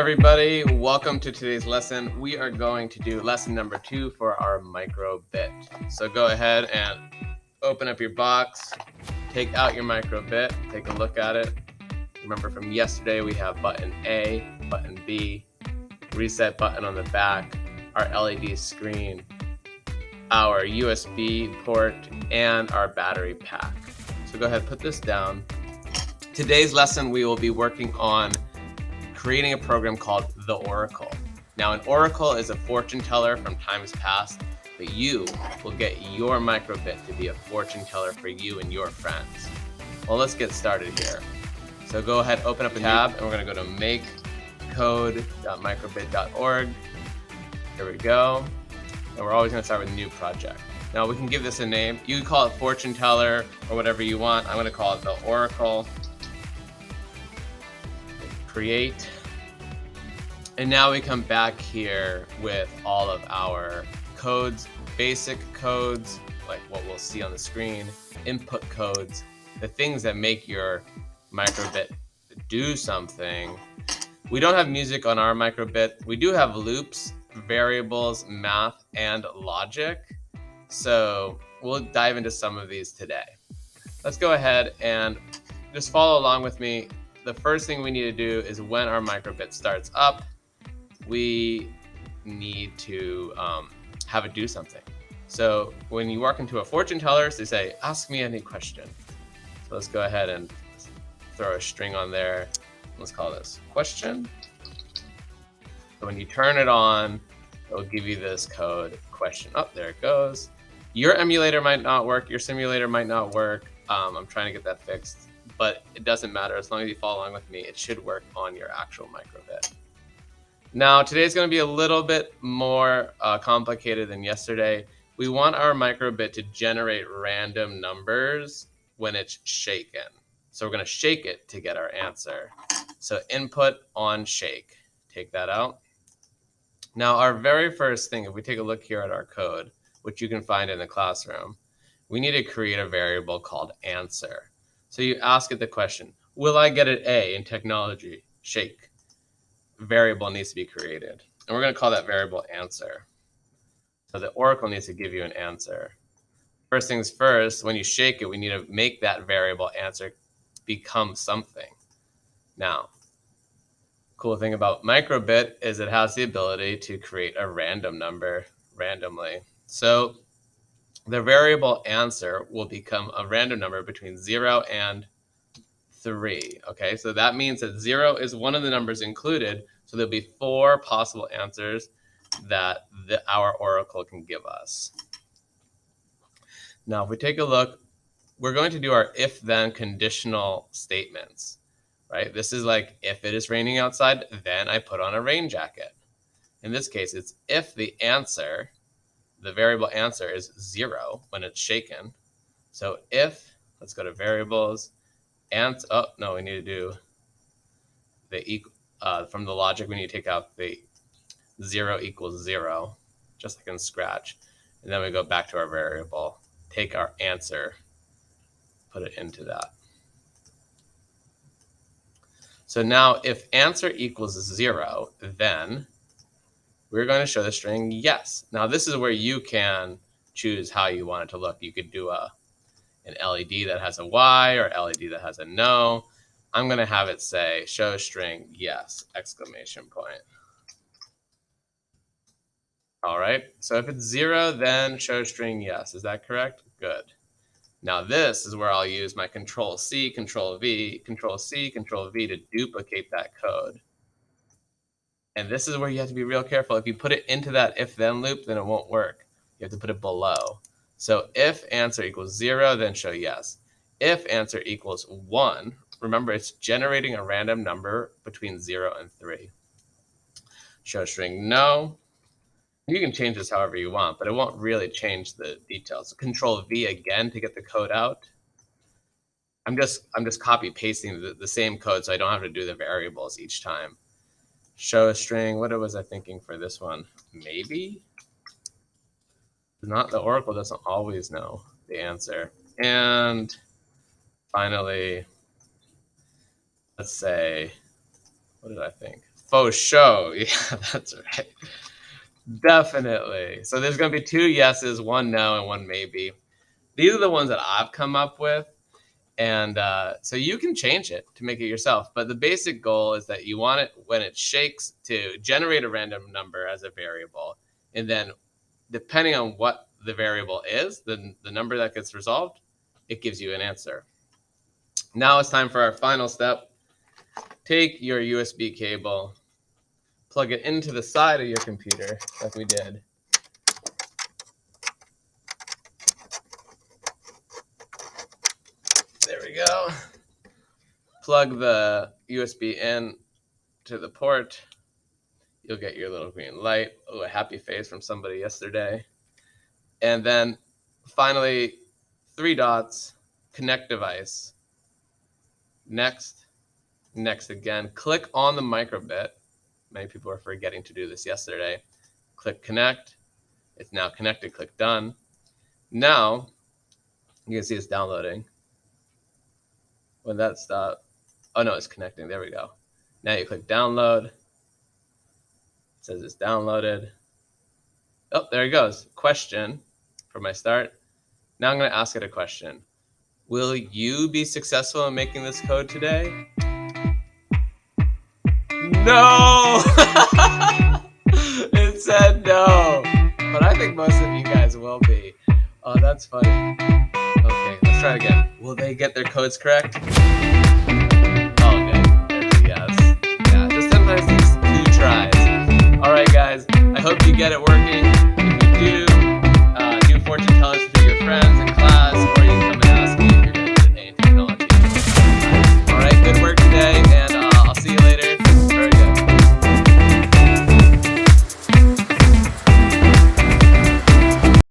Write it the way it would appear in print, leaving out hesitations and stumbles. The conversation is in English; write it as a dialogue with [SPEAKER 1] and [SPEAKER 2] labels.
[SPEAKER 1] everybody. Welcome to today's lesson. We are going to do lesson number 2 for our microbit. So go ahead and open up your box, take out your microbit, take a look at it. Remember from yesterday, we have button A, button B, reset button on the back, our LED screen, our USB port, and our battery pack. So go ahead, put this down. Today's lesson, we will be working on creating a program called the Oracle. Now, an Oracle is a fortune teller from times past, but you will get your microbit to be a fortune teller for you and your friends. Well, let's get started here. So go ahead, open up a tab, and we're going to go to makecode.microbit.org. Here we go. And we're always going to start with a new project. Now, we can give this a name. You can call it fortune teller or whatever you want. I'm going to call it the Oracle. Create. And now we come back here with all of our codes, basic codes, like what we'll see on the screen, input codes, the things that make your microbit do something. We don't have music on our microbit. We do have loops, variables, math, and logic. So we'll dive into some of these today. Let's go ahead and just follow along with me. The first thing we need to do is when our microbit starts up, we need to have it do something. So when you walk into a fortune teller, they say, ask me any question. So let's go ahead and throw a string on there. Let's call this question. So when you turn it on, it'll give you this code question. Oh, there it goes. Your emulator might not work. Your simulator might not work. I'm trying to get that fixed. But it doesn't matter. As long as you follow along with me, it should work on your actual microbit. Now, today's going to be a little bit more complicated than yesterday. We want our microbit to generate random numbers when it's shaken. So we're going to shake it to get our answer. So input on shake. Take that out. Now, our very first thing, if we take a look here at our code, which you can find in the classroom, we need to create a variable called answer. So you ask it the question, will I get an A in technology? Shake. Variable needs to be created. And we're going to call that variable answer. So the Oracle needs to give you an answer. First things first, when you shake it, we need to make that variable answer become something. Now, cool thing about microbit is it has the ability to create a random number randomly. So the variable answer will become a random number between 0 and 3. Okay, so that means that 0 is one of the numbers included. So there'll be 4 possible answers that our Oracle can give us. Now, if we take a look, we're going to do our if-then conditional statements, right? This is like, if it is raining outside, then I put on a rain jacket. In this case, it's if the answer, the variable answer is 0 when it's shaken. So if, let's go to variables, and, oh, no, we need to do the from the logic, we need to take out the 0 equals 0, just like in Scratch. And then we go back to our variable, take our answer, put it into that. So now if answer equals 0, then we're going to show the string yes. Now this is where you can choose how you want it to look. You could do an LED that has a Y or LED that has a no. I'm going to have it say show string yes, exclamation point. All right, so if it's 0, then show string yes. Is that correct? Good. Now this is where I'll use my Control-C, Control-V, Control-C, Control-V to duplicate that code. And this is where you have to be real careful. If you put it into that if-then loop, then it won't work. You have to put it below. So if answer equals 0, then show yes. If answer equals 1, remember it's generating a random number between 0 and 3. Show string no. You can change this however you want, but it won't really change the details. So Control-V again to get the code out. I'm just copy pasting the same code so I don't have to do the variables each time. Show a string. What was I thinking for this one? Maybe? Not, the Oracle doesn't always know the answer. And finally, let's say, what did I think? Faux show. Yeah, that's right. Definitely. So there's going to be 2 yeses, 1 no, and 1 maybe. These are the ones that I've come up with. And so you can change it to make it yourself. But the basic goal is that you want it when it shakes to generate a random number as a variable. And then depending on what the variable is, the number that gets resolved, it gives you an answer. Now it's time for our final step. Take your USB cable, plug it into the side of your computer like we did. There we go. Plug the USB in to the port. You'll get your little green light. Oh, a happy face from somebody yesterday. And then finally, 3 dots, connect device. Next, next again. Click on the microbit. Many people were forgetting to do this yesterday. Click connect. It's now connected. Click done. Now, you can see it's downloading. When that stopped, oh no, it's connecting. There we go. Now you click download. It says it's downloaded. Oh, there it goes. Question for my start. Now I'm going to ask it a question. Will you be successful in making this code today? No! It said no. But I think most of you guys will be. Oh, that's funny. Okay, let's try it again. Will they get their codes correct? Oh, good. There's a yes. Yeah, just sometimes takes 2 tries. All right, guys. I hope you get it working.